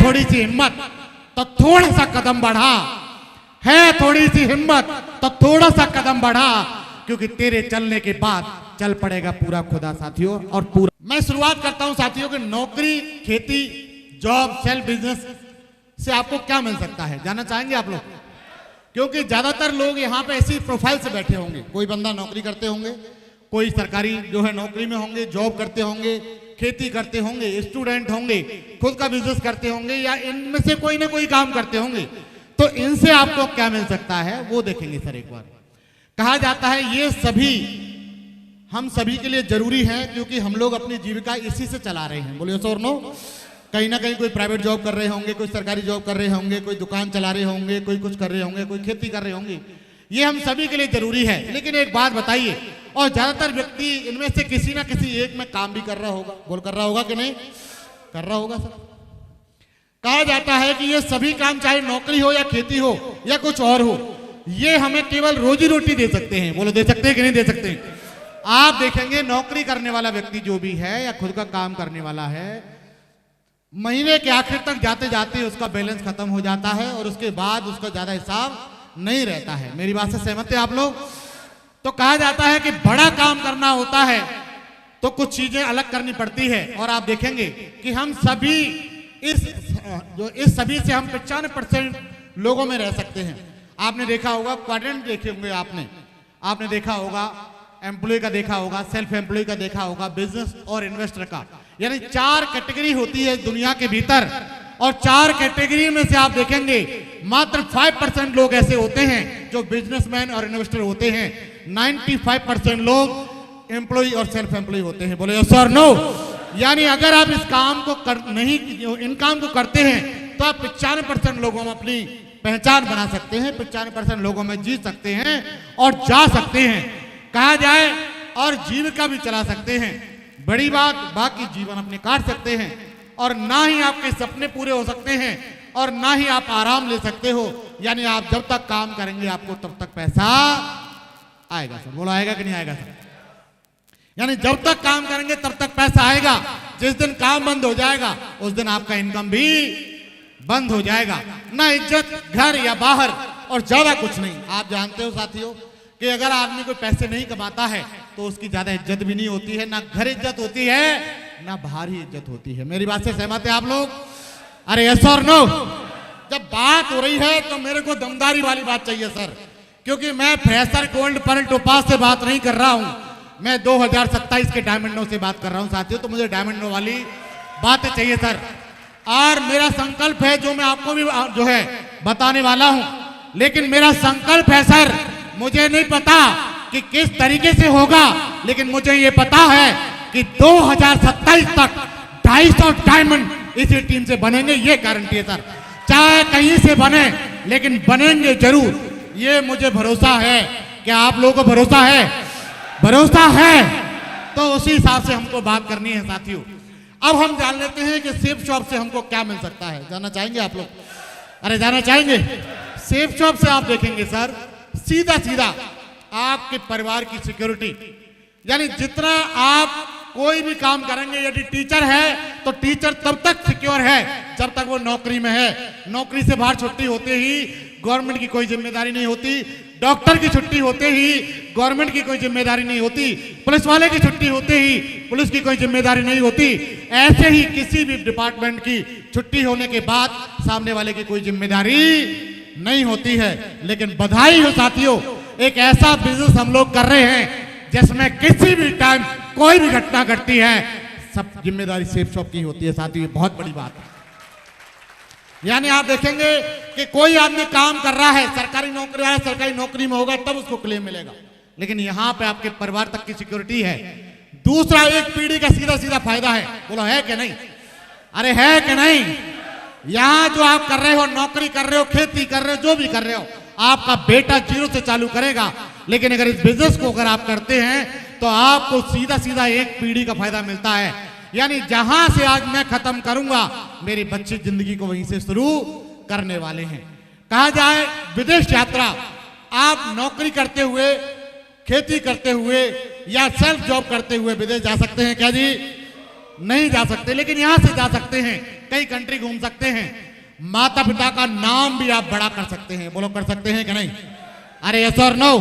थोड़ी सी हिम्मत तो थोड़ा सा कदम बढ़ा, है थोड़ी सी हिम्मत तो थोड़ा सा कदम बढ़ा, क्योंकि तेरे चलने के बाद चल पड़ेगा पूरा खुदा साथियों। और पूरा मैं शुरुआत करता हूं साथियों कि नौकरी, खेती, जॉब, सेल्फ बिजनेस से आपको क्या मिल सकता है, जानना चाहेंगे आप लोग? क्योंकि ज्यादातर लोग यहाँ पे ऐसी प्रोफाइल से बैठे होंगे, कोई बंदा नौकरी करते होंगे, कोई सरकारी जो है नौकरी में होंगे, जॉब करते होंगे, खेती करते होंगे, स्टूडेंट होंगे, खुद का बिजनेस करते होंगे, या इनमें से कोई ना कोई काम करते होंगे। तो इनसे आपको क्या मिल सकता है वो देखेंगे सर एक बार। कहा जाता है ये सभी हम सभी के लिए जरूरी है, क्योंकि हम लोग अपनी जीविका इसी से चला रहे हैं। बोलिए सर नो। कहीं ना कहीं कोई प्राइवेट जॉब कर रहे होंगे, कोई सरकारी जॉब कर रहे होंगे, कोई दुकान चला रहे होंगे, कोई कुछ कर रहे होंगे, कोई खेती कर रहे होंगे। ये हम सभी के लिए जरूरी है। लेकिन एक बात बताइए, और ज्यादातर व्यक्ति इनमें से किसी ना किसी एक में काम भी कर रहा होगा, बोल कर रहा होगा कि नहीं कर रहा होगा सर? कहा जाता है कि ये सभी काम, चाहे नौकरी हो या खेती हो या कुछ और हो, ये हमें केवल रोजी रोटी दे सकते हैं। बोलो दे सकते हैं कि नहीं दे सकते? आप देखेंगे नौकरी करने वाला व्यक्ति जो भी है या खुद का काम करने वाला है, महीने के आखिर तक जाते जाते उसका बैलेंस खत्म हो जाता है और उसके बाद उसका ज्यादा हिसाब नहीं रहता है। मेरी बात से सहमत है आप लोग? तो कहा जाता है कि बड़ा काम करना होता है तो कुछ चीजें अलग करनी पड़ती है। और आप देखेंगे कि हम सभी इस सभी से हम 95% लोगों में रह सकते हैं। आपने देखा होगा क्वाड्रेंट देखे होंगे, आपने देखा होगा एम्प्लॉय का, देखा होगा सेल्फ एम्प्लॉय का, देखा होगा बिजनेस और इन्वेस्टर का। यानी 4 कैटेगरी होती है दुनिया के भीतर, और 4 कैटेगरी में से आप देखेंगे मात्र 5% लोग ऐसे होते हैं जो बिजनेसमैन और इन्वेस्टर होते हैं। 95% लोग एम्प्लॉय और सेल्फ एम्प्लॉय होते हैं। बोले यस और नो? यानी अगर आप इस काम को इन काम को करते हैं तो आप 95% लोगों में अपनी पहचान बना सकते हैं, 95% लोगों में जी सकते हैं और जा सकते हैं, कहा जाए, और जीविका भी चला सकते हैं। बड़ी बात, बाकी जीवन अपने काट सकते हैं, और ना ही आपके सपने पूरे हो सकते हैं और ना ही आप आराम ले सकते हो। यानी आप जब तक काम करेंगे आपको तब तक पैसा आएगा। सर बोला आएगा कि नहीं आएगा सर? यानी जब तक काम करेंगे तब तक पैसा आएगा। जिस दिन काम बंद हो जाएगा उस दिन आपका इनकम भी बंद हो जाएगा। ना इज्जत घर या बाहर, और ज्यादा कुछ नहीं। आप जानते हो साथियों कि अगर आदमी कोई पैसे नहीं कमाता है तो उसकी ज्यादा इज्जत भी नहीं होती है, ना घर इज्जत होती है ना बाहर ही इज्जत होती है। मेरी बात से सहमत है आप लोग? अरे यस और नो? जब बात हो रही है तो मेरे को दमदारी वाली बात चाहिए सर, क्योंकि मैं फ्रेशर गोल्ड पर्ल टोपाज से बात नहीं कर रहा हूं, मैं 2027 के डायमंडों से बात कर रहा हूं साथियों। तो मुझे डायमंडों वाली बातें चाहिए सर। और मेरा संकल्प है जो मैं आपको भी जो है बताने वाला हूं, लेकिन मेरा संकल्प है सर, मुझे नहीं पता कि किस तरीके से होगा, लेकिन मुझे ये पता है कि 2027 तक 250 डायमंड इसी टीम से बनेंगे, ये गारंटी है सर। चाहे कहीं से बने लेकिन बनेंगे जरूर, ये मुझे भरोसा है। क्या आप लोगों को भरोसा है? भरोसा है तो उसी हिसाब से हमको बात करनी है साथियों। अब हम जान लेते हैं कि सेफ शॉप से हमको क्या मिल सकता है। जानना चाहेंगे आप लोग? अरे जानना चाहेंगे? सेफ शॉप से आप देखेंगे सर, सीधा सीधा आपके परिवार की सिक्योरिटी, यानी जितना आप कोई भी काम करेंगे, यदि टीचर है तो टीचर तब तक सिक्योर है जब तक वो नौकरी में है। नौकरी से बाहर छुट्टी होते ही गवर्नमेंट की कोई जिम्मेदारी नहीं होती। डॉक्टर की छुट्टी होते ही गवर्नमेंट की कोई जिम्मेदारी नहीं होती। पुलिस वाले की छुट्टी होते ही पुलिस की कोई जिम्मेदारी नहीं होती। ऐसे ही किसी भी डिपार्टमेंट की छुट्टी होने के बाद सामने वाले की कोई जिम्मेदारी नहीं होती है। लेकिन बधाई हो साथियों, एक ऐसा बिजनेस हम लोग कर रहे हैं जिसमें किसी भी टाइम कोई भी घटना घटती है, सब जिम्मेदारी सेफ शॉप की होती है साथियों। ये बहुत बड़ी बात है। यानी आप देखेंगे कि कोई आदमी काम कर रहा है, सरकारी नौकरी वाला सरकारी नौकरी में होगा तब उसको क्लेम मिलेगा, लेकिन यहां पे आपके परिवार तक की सिक्योरिटी है। दूसरा, एक पीढ़ी का सीधा सीधा फायदा है। बोलो है कि नहीं? अरे है कि नहीं? यहां जो आप कर रहे हो, नौकरी कर रहे हो, खेती कर रहे हो, जो भी कर रहे हो, आपका बेटा 0 से चालू करेगा। लेकिन अगर इस बिजनेस को अगर आप करते हैं तो आपको सीधा सीधा एक पीढ़ी का फायदा मिलता है। यानी जहां से आज मैं खत्म करूंगा, मेरी बच्ची जिंदगी को वहीं से शुरू करने वाले हैं। कहा जाए विदेश यात्रा, आप नौकरी करते हुए, खेती करते हुए या सेल्फ जॉब करते हुए विदेश जा सकते हैं क्या जी? नहीं जा सकते, लेकिन यहां से जा सकते हैं। कई कंट्री घूम सकते हैं, माता पिता का नाम भी आप बड़ा कर सकते हैं। बोलो कर सकते हैं कि नहीं? अरे यस और नो?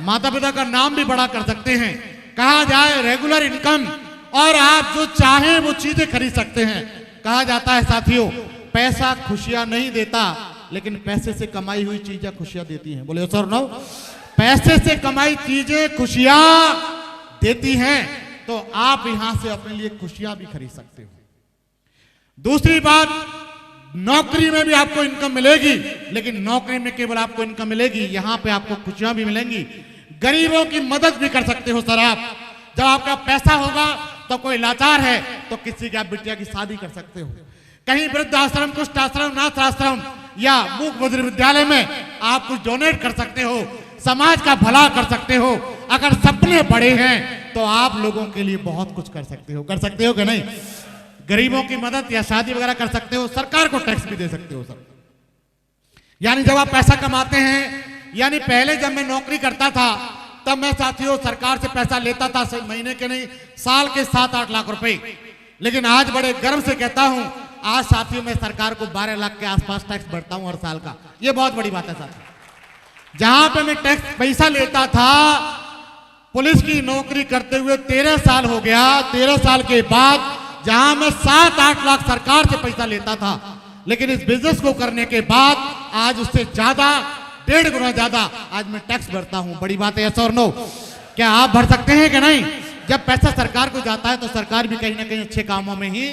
माता पिता का नाम भी बड़ा कर सकते हैं। कहा जाए रेगुलर इनकम, और आप जो चाहें वो चीजें खरीद सकते हैं। कहा जाता है साथियों, पैसा खुशियां नहीं देता, लेकिन पैसे से कमाई हुई चीजें खुशियां देती हैं। बोले यस और नो? पैसे से कमाई चीजें खुशियां देती हैं, तो आप यहां से अपने लिए खुशियां भी खरीद सकते हो। दूसरी बात, नौकरी में भी आपको इनकम मिलेगी, लेकिन नौकरी में केवल आपको इनकम मिलेगी, यहां पे आपको खुशियां भी मिलेंगी। गरीबों की मदद भी कर सकते हो सर आप। जब आपका पैसा होगा तो कोई लाचार है तो किसी की आप बिटिया की शादी कर सकते हो। कहीं वृद्धाश्रम, कुष्ठ आश्रम, नाथ आश्रम या मूक बधिर विद्यालय में आप कुछ डोनेट कर सकते हो, समाज का भला कर सकते हो। अगर सपने बड़े हैं तो आप लोगों के लिए बहुत कुछ कर सकते हो। कर सकते हो कि नहीं? गरीबों की मदद या शादी वगैरह कर सकते हो, सरकार को टैक्स भी दे सकते हो सर। यानी जब आप पैसा कमाते हैं, यानी पहले जब मैं नौकरी करता था तब मैं साथियों सरकार से पैसा लेता था, महीने के नहीं साल के 7-8 लाख रुपए। लेकिन आज बड़े गर्व से कहता हूं, आज साथियों मैं सरकार को 12 लाख के आसपास टैक्स भरता हूं हर साल का। ये बहुत बड़ी बात है साथियों। जहां पे मैं टैक्स पैसा लेता था, पुलिस की नौकरी करते हुए 13 साल हो गया, 13 साल के बाद जहां मैं 7-8 लाख सरकार से पैसा लेता था, लेकिन इस बिजनेस को करने के बाद आज उससे ज्यादा, 1.5 गुना ज्यादा आज मैं टैक्स भरता हूं। बड़ी बात है यस और नो? क्या आप भर सकते हैं कि नहीं? जब पैसा सरकार को जाता है तो सरकार भी कहीं ना कहीं अच्छे कामों में ही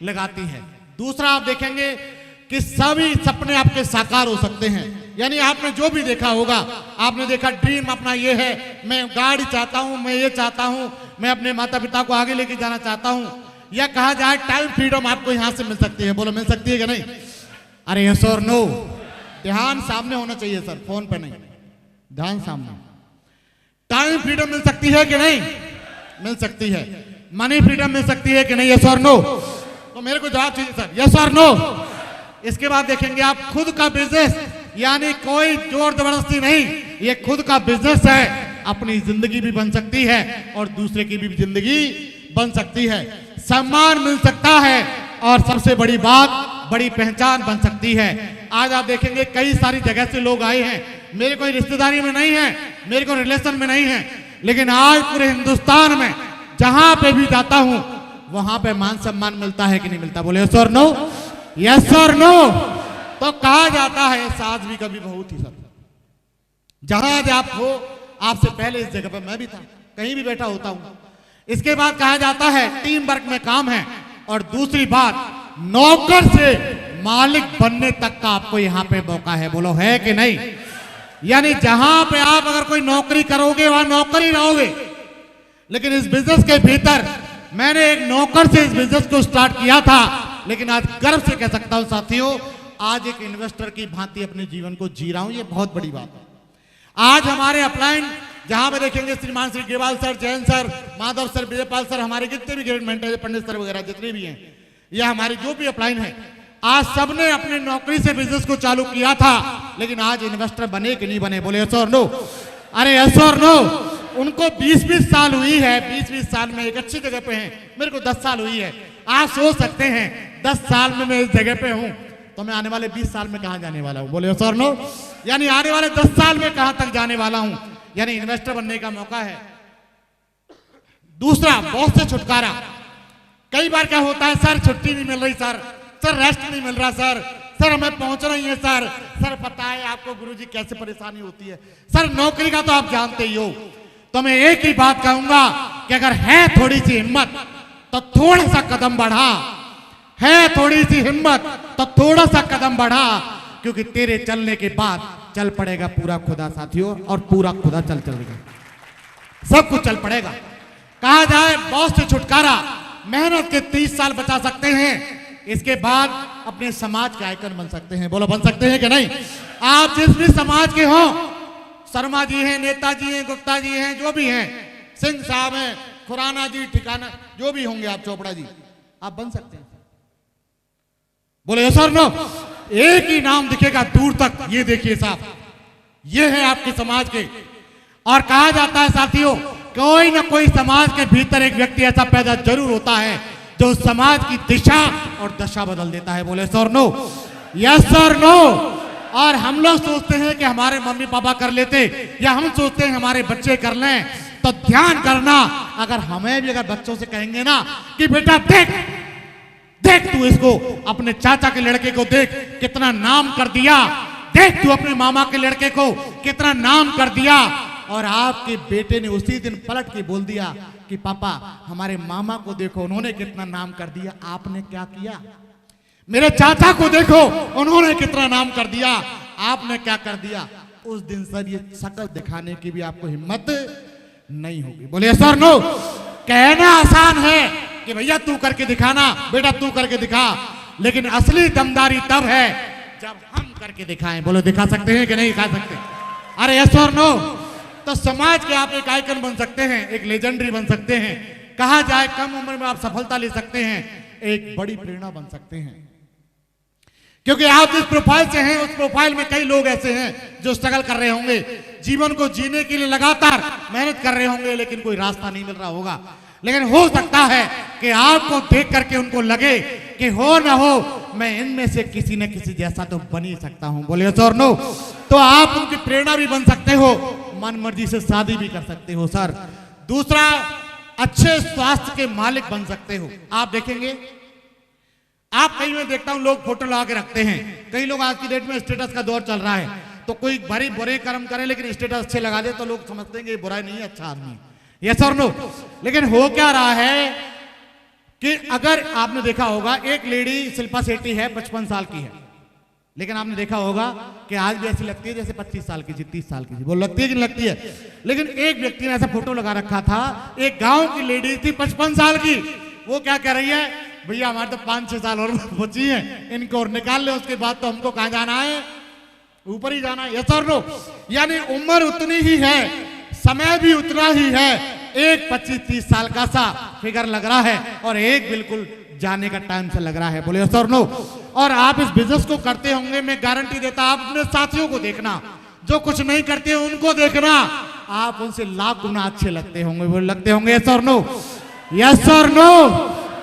लगाती है। दूसरा, आप देखेंगे कि सभी सपने आपके साकार हो सकते हैं। यानी आपने जो भी देखा होगा, आपने देखा ड्रीम अपना ये है, मैं गाड़ी चाहता हूं, मैं ये चाहता हूं, मैं अपने माता पिता को आगे लेके जाना चाहता हूं, या कहा जाए टाइम फ्रीडम आपको यहां से मिल सकती है। बोलो मिल सकती है कि नहीं? अरे यस और नो? ध्यान सामने होना चाहिए सर, फोन पे नहीं, ध्यान सामने। टाइम फ्रीडम मिल सकती है कि नहीं? मिल सकती है। मनी फ्रीडम मिल सकती है कि नहीं? यस और नो? तो मेरे को जवाब चाहिए सर, यस और नो? इसके बाद देखेंगे आप खुद का बिजनेस, यानी कोई जोर जबरदस्ती नहीं, ये खुद का बिजनेस है। अपनी जिंदगी भी बन सकती है और दूसरे की भी जिंदगी बन सकती है। सम्मान मिल सकता है और सबसे बड़ी बात, बड़ी पहचान बन सकती है। आज आप देखेंगे कई सारी जगह से लोग आए हैं, मेरे कोई रिश्तेदारी में नहीं है, मेरे को रिलेशन में नहीं है, लेकिन आज पूरे हिंदुस्तान में जहां पे भी जाता हूं वहां पे मान सम्मान मिलता है कि नहीं मिलता? बोले यस और नो? यस और नो? तो कहा जाता है साज भी कभी बहू थी सर। जहां भी आप हो, आपसे पहले इस जगह पर मैं भी था, कहीं भी बैठा होता हूं। इसके बाद कहा जाता है टीम वर्क में काम है, और दूसरी बात, नौकर से मालिक बनने तक का आपको यहां पे मौका है। बोलो है कि नहीं? यानी जहां पे आप अगर कोई नौकरी करोगे वहां नौकर ही रहोगे, लेकिन इस बिजनेस के भीतर मैंने एक नौकर से इस बिजनेस को स्टार्ट किया था, लेकिन आज गर्व से कह सकता हूं साथियों, आज एक इन्वेस्टर की भांति अपने जीवन को जी रहा हूं। ये बहुत बड़ी बात है। आज हमारे अपलाइन जहां पे देखेंगे श्रीमान Shri Grewal sir, Jain sir, Madhav sir, Vijaypal sir, हमारे जितने भी ग्रेड मेंटर, पंडित सर वगैरह जितने भी हैं, या हमारी जो भी अपलाइन है, आज सबने अपने नौकरी से बिजनेस को चालू किया था, लेकिन आज इन्वेस्टर बने कि नहीं बने? बोले यस और नो? अरे यस और नो? उनको 20-20 साल हुई है, 20-20 साल में एक अच्छी जगह पे हैं, मेरे को 10 साल हुई है। आप सोच सकते हैं 10 साल में मैं इस जगह पे हूं तो मैं आने वाले 20 साल में कहां जाने वाला हूं? बोले यस और नो? यानी आने वाले 10 साल में कहां तक जाने वाला हूं? यानी इन्वेस्टर बनने का मौका है। दूसरा, बॉस से छुटकारा। कई बार क्या होता है, सर छुट्टी नहीं मिल रही, सर रेस्ट नहीं मिल रहा, सर हमें पहुंचना ही है, सर पता है आपको गुरुजी कैसे परेशानी होती है, सर नौकरी का तो आप जानते ही हो। तो मैं एक ही बात कहूंगा कि अगर है थोड़ी सी हिम्मत तो थोड़ा सा कदम बढ़ा, है थोड़ी सी हिम्मत तो थोड़ा सा कदम बढ़ा, क्योंकि तेरे चलने के बाद चल पड़ेगा पूरा खुदा साथियों, और पूरा खुदा चलेगा, सब कुछ चल पड़ेगा। कहा जाए बॉस से छुटकारा, मेहनत के 30 साल बचा सकते हैं, इसके बाद अपने समाज के आइकन बन सकते हैं। बोलो बन सकते हैं कि नहीं? आप जिस भी समाज के हो, शर्मा जी हैं, नेताजी हैं, गुप्ता जी हैं, जो भी हैं, सिंह साहब हैं, खुराना जी, ठिकाना, जो भी होंगे आप, चोपड़ा जी, आप बन सकते हैं। बोले यस और नो? एक ही नाम दिखेगा दूर तक, ये देखिए साहब, ये है आपके समाज के। और कहा जाता है साथियों, कोई ना कोई समाज के भीतर एक व्यक्ति ऐसा पैदा जरूर होता है जो समाज की दिशा और दशा बदल देता है। बोले sir no, yes sir no. और हम लोग सोचते हैं कि हमारे मम्मी पापा कर लेते, या हम सोचते हैं हमारे बच्चे कर लें। तो ध्यान करना, अगर हमें भी अगर बच्चों से कहेंगे ना कि बेटा देख देख तू इसको, अपने चाचा के लड़के को देख कितना नाम कर दिया, देख तू अपने मामा के लड़के को कितना नाम कर दिया, और आपके बेटे ने उसी दिन पलट के बोल दिया कि पापा हमारे मामा को देखो उन्होंने कितना नाम कर दिया, आपने क्या किया? मेरे चाचा को देखो उन्होंने कितना नाम कर दिया, आपने क्या कर दिया? उस दिन सर ये शक्ल दिखाने की भी आपको हिम्मत नहीं होगी। बोलिए सर नो। कहना आसान है कि भैया तू करके दिखाना, बेटा तू करके दिखा, लेकिन असली दमदारी तब है जब हम करके दिखाएं। बोलो दिखा सकते हैं कि नहीं दिखा सकते? अरे यस और नो। तो समाज के आप एक आइकन बन सकते हैं, एक लेजेंडरी बन सकते हैं, कहा जाए कम उम्र में आप सफलता ले सकते हैं, एक बड़ी प्रेरणा बन सकते हैं। क्योंकि आप जिस प्रोफाइल से हैं उस प्रोफाइल में कई लोग ऐसे हैं जो स्ट्रगल कर रहे होंगे, जीवन को जीने के लिए लगातार मेहनत कर रहे होंगे, लेकिन कोई रास्ता नहीं मिल रहा होगा। लेकिन हो सकता है कि आपको देख करके उनको लगे कि हो ना हो मैं इनमें से किसी न किसी जैसा तो बन ही सकता हूं। बोलिए सर नो। तो आप उनकी प्रेरणा भी बन सकते हो, मन मर्जी से शादी भी कर सकते हो सर। दूसरा, अच्छे स्वास्थ्य के मालिक बन सकते हो। आप देखेंगे, आप कई में देखता हूं लोग फोटो लगा के रखते हैं, कई लोग आज की डेट में स्टेटस का दौर चल रहा है, तो कोई बड़े बुरे कर्म करे लेकिन स्टेटस अच्छे लगा दे तो लोग समझते हैं कि बुरा नहीं है, अच्छा आदमी है। यस और नो। लेकिन हो क्या रहा है कि अगर आपने देखा होगा, एक लेडी शिल्पा शेट्टी है, 55 साल की है, लेकिन आपने देखा होगा कि आज भी ऐसी लगती है जैसे 25 साल की थी, 30 साल की थी। वो लगती है कि लगती है? लेकिन एक व्यक्ति ने ऐसा फोटो लगा रखा था, एक गांव की लेडी थी 55 साल की, वो क्या कह रही है, भैया हमारे तो 5-6 साल और बची हैं, इनको और निकाल ले, उसके बाद तो हमको कहां जाना है, ऊपर ही जाना है। यस और नो। यानी उम्र उतनी ही है, समय भी उतना ही है, एक 25-30 साल का सा फिगर लग रहा है और एक बिल्कुल जाने का टाइम से लग रहा है। बोले यस और नो। और आप इस बिजनेस को करते होंगे, मैं गारंटी देता, आप अपने साथियों को देखना जो कुछ नहीं करते उनको देखना, आप उनसे लाख गुना अच्छे लगते होंगे। वो लगते होंगे। यस और नो। यस और नो।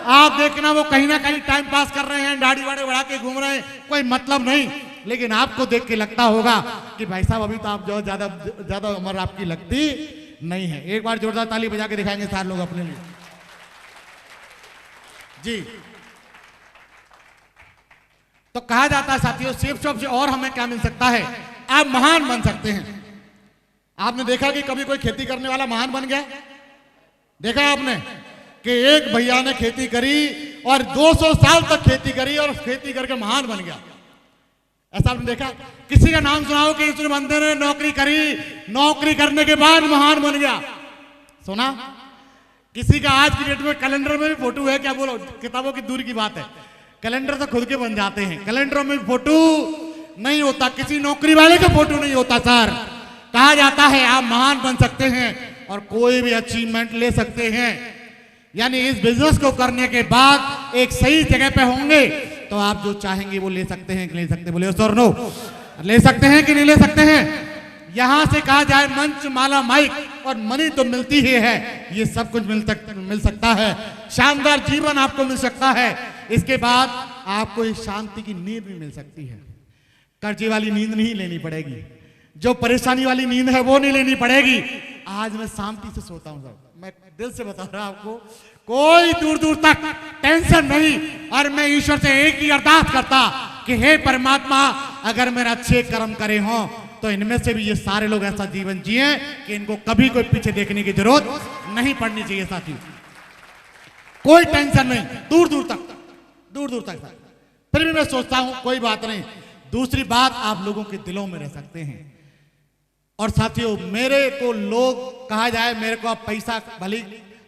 आप देखना वो कहीं ना कहीं टाइम पास कर रहे हैं, दाढ़ी वाड़े बढ़ा के घूम रहे हैं, कोई मतलब नहीं, लेकिन आपको देख के लगता होगा कि भाई साहब अभी तो आप जो ज्यादा उम्र आपकी लगती नहीं है। एक बार जोरदार ताली बजा के दिखाएंगे सारे लोग अपने लिए जी। तो कहा जाता है साथियों, सेफ शॉप से और हमें क्या मिल सकता है, आप महान बन सकते हैं। आपने देखा कि कभी कोई खेती करने वाला महान बन गया? देखा आपने कि एक भैया ने खेती करी और 200 साल तक खेती करी और खेती करके महान बन गया? ऐसा आपने देखा? किसी का नाम सुनाओ कि इस बंदे ने नौकरी करी, नौकरी करने के बाद महान बन गया? सुना? किसी का आज की डेट में कैलेंडर में भी फोटो है, क्या बोलो, किताबों की दूर की बात है, कैलेंडर तो खुद के बन जाते हैं, कैलेंडरों में फोटो नहीं होता, किसी नौकरी वाले का फोटो नहीं होता सर। कहा जाता है आप महान बन सकते हैं और कोई भी अचीवमेंट ले सकते हैं। यानी इस बिजनेस को करने के बाद एक सही जगह पे होंगे तो आप जो चाहेंगे वो ले सकते हैं कि नहीं सकते? बोले सर नो। ले सकते हैं कि नहीं ले सकते हैं? यहां से कहा जाए मंच, माला, माइक और मनी तो मिलती ही है, ये सब कुछ मिल सकता है, शानदार जीवन आपको मिल सकता है, इसके बाद आपको एक शांति की नींद भी मिल सकती है। कर्जे वाली नींद नहीं लेनी पड़ेगी, जो परेशानी वाली नींद है वो नहीं लेनी पड़ेगी। आज मैं शांति से सोता हूं साहब, मैं दिल से बता रहा हूं आपको, कोई दूर दूर तक टेंशन नहीं। और मैं ईश्वर से एक ही अरदास करता कि हे परमात्मा, अगर मेरे अच्छे कर्म करे हों तो इनमें से भी ये सारे लोग ऐसा जीवन जिए कि इनको कभी कोई पीछे देखने की जरूरत नहीं पड़नी चाहिए साथियों। कोई टेंशन नहीं, दूर दूर तक, दूर दूर तक। फिर भी मैं सोचता हूं कोई बात नहीं। दूसरी बात, आप लोगों के दिलों में रह सकते हैं। और साथियों, मेरे को लोग कहा जाए, मेरे को अब पैसा भले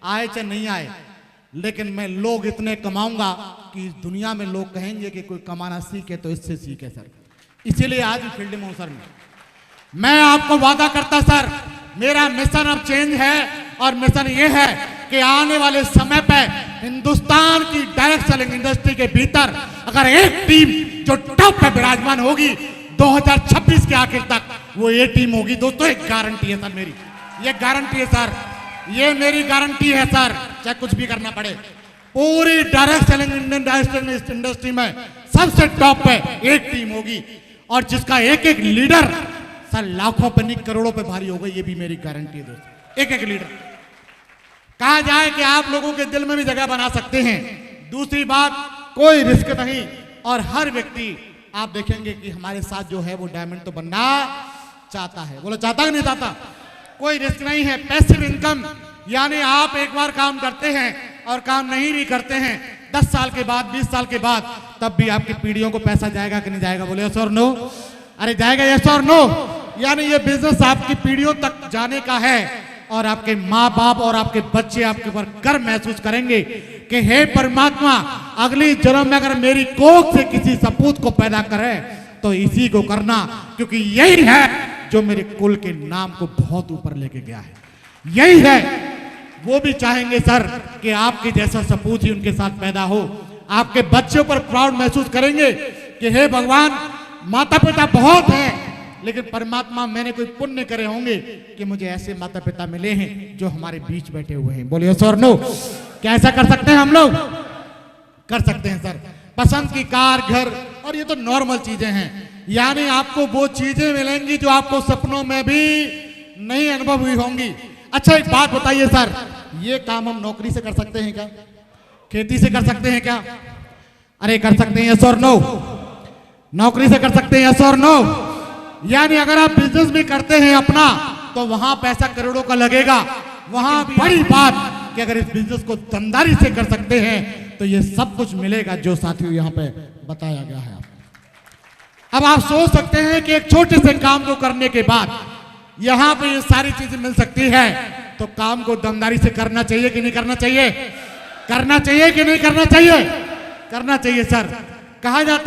आए चाहे नहीं आए, लेकिन मैं लोग इतने कमाऊंगा कि इस दुनिया में लोग कहेंगे कि कोई कमाना सीखे तो इससे सीखे सर। इसीलिए आज फील्ड में हूं सर। मैं आपको वादा करता सर, मेरा मिशन अब चेंज है और मिशन ये है कि आने वाले समय पे हिंदुस्तान की डायरेक्ट सेलिंग इंडस्ट्री के भीतर अगर एक टीम जो टॉप पे विराजमान होगी 2026 के आखिर तक, वो ये टीम होगी। दोस्तों एक गारंटी है सर मेरी, ये गारंटी है सर, ये मेरी गारंटी है सर, चाहे कुछ भी करना पड़े। पूरी direct selling Indian direct industry में सबसे टॉप पे एक टीम होगी और जिसका एक एक लीडर सर लाखों पे नहीं करोड़ों पे भारी होगा, ये भी मेरी गारंटी है दोस्तों। एक एक लीडर कहा जाए कि आप लोगों के दिल में भी जगह बना सकते हैं। दूसरी बात, कोई रिस्क नहीं और हर व्यक्ति आप देखेंगे कि हमारे साथ जो है वो डायमंड तो बनना चाहता है। बोलो चाहता कि नहीं चाहता? कोई रिस्क नहीं है। पैसिव इनकम यानी आप एक बार काम करते हैं और काम नहीं भी करते हैं 10 साल के बाद 20 साल के बाद तब भी आपकी पीढ़ियों को पैसा जाएगा कि नहीं जाएगा? बोले यस और नो? अरे जाएगा यस और नो? यानी ये बिजनेस आपकी पीढ़ियों तक जाने का है और आपके माँ बाप और आपके बच्चे आपके ऊपर गर्व महसूस करेंगे कि हे परमात्मा, अगली जन्म में अगर मेरी कोख से किसी सपूत को पैदा करे तो इसी को करना, क्योंकि यही है जो मेरे कुल के नाम को बहुत ऊपर लेके गया है। यही है। वो भी चाहेंगे सर कि आपके जैसा सपूत ही उनके साथ पैदा हो। आपके बच्चों पर प्राउड महसूस करेंगे कि हे भगवान, माता पिता बहुत हैं लेकिन परमात्मा मैंने कोई पुण्य करे होंगे कि मुझे ऐसे माता पिता मिले हैं जो हमारे बीच बैठे हुए हैं। बोलिए सर नो? क्या ऐसा कर सकते हैं हम लोग? कर सकते हैं सर। पसंद की कार, घर और ये तो नॉर्मल चीजें हैं। यानी आपको वो चीजें मिलेंगी जो आपको सपनों में भी नहीं अनुभव हुई होंगी। अच्छा एक बात बताइए सर, ये काम हम नौकरी से कर सकते हैं क्या? खेती से कर सकते हैं क्या? अरे कर सकते हैं यस और नो? नौकरी से कर सकते हैं यस और नो? यानी अगर आप बिजनेस भी करते हैं अपना तो वहां पैसा करोड़ों का लगेगा। वहां बड़ी बात कि अगर इस बिजनेस को दमदारी से कर सकते हैं तो ये सब कुछ मिलेगा जो साथियों यहाँ पे बताया गया है। अब आप सोच सकते हैं कि एक छोटे से काम को करने के बाद यहाँ पे ये सारी चीजें मिल सकती है, तो काम को दमदारी से करना चाहिए कि नहीं करना चाहिए? करना चाहिए कि नहीं करना चाहिए? करना चाहिए सर। कहा जाता